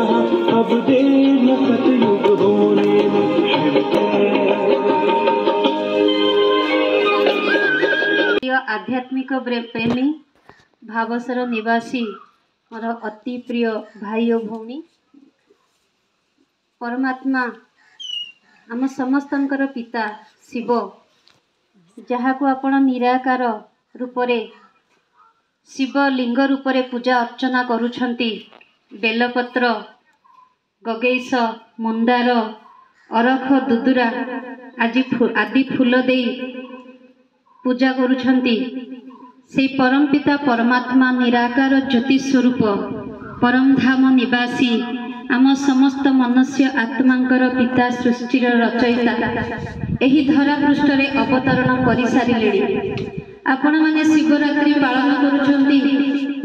अब देर न सतयुग होने आध्यात्मिक प्रेमी भावसर निवासी मोर अति प्रिय भाई और भौणी परमात्मा आम समस्तंकर पिता शिव जहाँ को आपण निराकार रूपरे शिवलिंग रूपरे पूजा अर्चना करुछंती बेलपत्र गगेश मंदार अरख दुदुरा आदि फूल दे पूजा करुछंती से परमपिता परमात्मा निराकार ज्योति स्वरूप परम धाम निवासी आम समस्त मनुष्य आत्मांकर पिता सृष्टिर रचयिता एही धरा पृष्ठ रे अवतरण कर सारे आपण माने शिवरात्रि पालन करुछंती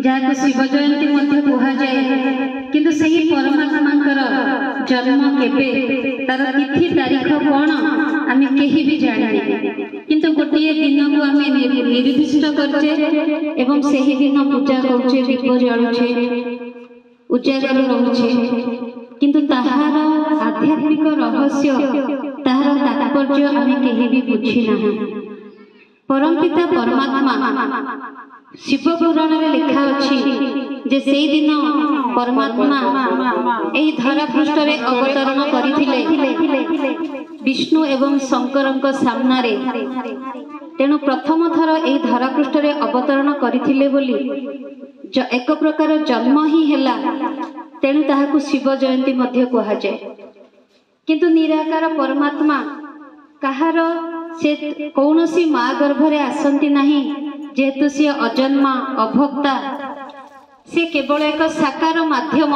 जहाँ शिव जयंती मध्य कहा जाए किंतु सही परमात्मांकर जन्म केबे तार तिथि तारीख कौन आम केही भी जाने किंतु गोटे दिन को आम निर्दिष्ट करछे एवं सही दिन पूजा करछे दीप जलुछे उजागर रहुछे किंतु ताहार आध्यात्मिक रहस्य ताहार तात्पर्य आम केही भी बुझी ना परमपिता परमात्मा शिव पुराण में लिखा अच्छी जे से दिन परमात्मा एही धरा पृष्ठ रे अवतरण करथिले विष्णु एवं शंकर सामना रे तेणु प्रथम थर एही धरा पृष्ठ रे अवतरण करथिले बोली एक प्रकार जन्म ही हैला तेणु ताहाकु शिव जयंती मध्य कहा जाए किंतु निराकार परमात्मा कहार से कौनसी माँ गर्भरे आसंती नहीं जेहेतु सी अजन्मा अभोक्ता से केवल एक साकार माध्यम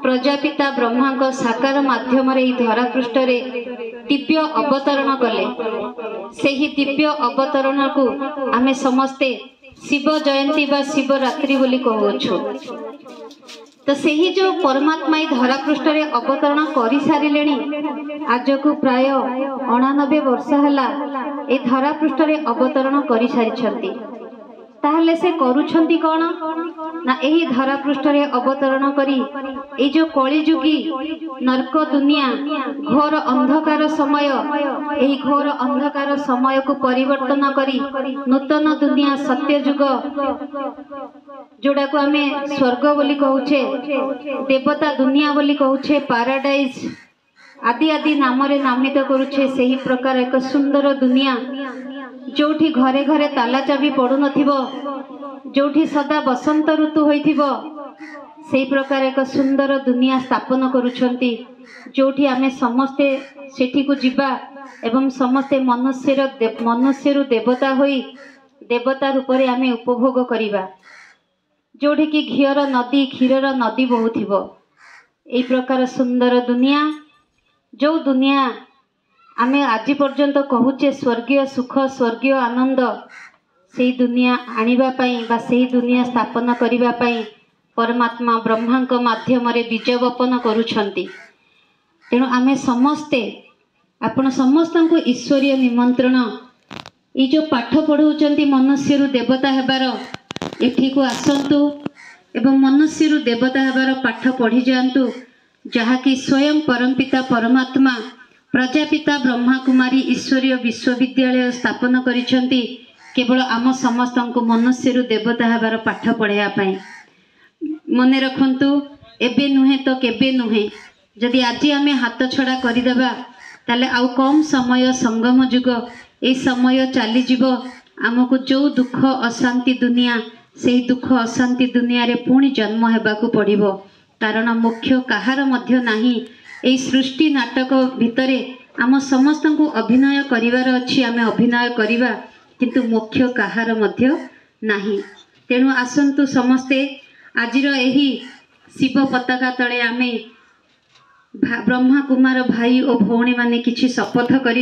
प्रजापिता ब्रह्मा को साकार माध्यम रे धरा पृष्ठ रे दिव्य अवतरण कले सेही दिव्य अवतरण को आमे समस्ते शिव जयंती बा शिवरात्रि बोली कहूछु तो सही जो परमात्मा धरा पृष्ठ रे अवतरण कर सारे आज को प्राय 89 वर्ष है ए धरा पृष्ठ रे अवतरण कर सारी ताहले से करुछंती कौन ना यही धरा पृष्ठ रे अवतरण करी ए जो कलिजुगी नरक दुनिया घोर अंधकार समय यही घोर अंधकार समय को परिवर्तन करी नूतन दुनिया सत्य युग जोड़ा को आमे स्वर्ग बोली कहूचे देवता दुनिया बोली कहूचे पाराडाइज आदि आदि नाम रे नामित करुचे सही प्रकार एक सुंदर दुनिया जोठी घरे घरे ताला चाबी पड़ू नथिबो जोठी सदा बसंत ऋतु होइथिबो सेही प्रकार एक सुंदर दुनिया स्थापन करुछंती जोठी आमे समस्ते सेठी को जिबा एवं समस्ते मनुष्यरु देवता होई देवता रूप रे आमे उपभोग करिबा जोठी की घीर नदी क्षीर नदी बहुथिबो एई प्रकार सुंदर दुनिया जो दुनिया आमे आज पर्यंत कहूचे स्वर्गीय सुख स्वर्गीय आनंद से दुनिया आनिबा पई बा से दुनिया स्थापन करिबा पई परमात्मा ब्रह्मा को माध्यम रे बीज वपन करुछंती तेणु आमे समस्ते आपण समस्त को ईश्वरीय निमंत्रण ये जो पाठ पढ़ाउचंती मनुष्य रु देवता हेबार एठी को आसंतु एवं मनुष्य रु देवता हेबार पाठ पढ़ी जांतु जहाँकि स्वयं परमपिता परमात्मा प्रजापिता ब्रह्मा कुमारी ईश्वरीय विश्वविद्यालय स्थापन करिछंती केवल आम समस्त को मनुष्य रु देवता हेबार पाठ पढ़ाया पाई मन रखंतु एबे नुहे तो केबे नुहे जदि आज आमे हाथ छड़ा करदेबा ताले आउ कम समय संगम जुग ए समय चली जीवो आमको जो दुख अशांति दुनिया से दुख अशांति दुनिया रे पुणी जन्म हेबाकू पड़िबो कारण मुख्य कहार मध्य नाही ए सृष्टि नाटक भितरे आम समस्त को अभिनय करिवार अछि आमे अभिनय करिबा किंतु मुख्य कहार मध्य नाही तेणु आसंतु समस्ते आजिर एही शिव पताका तले आमे ब्रह्मा कुमार भाई और भौणी माने किछि शपथ करी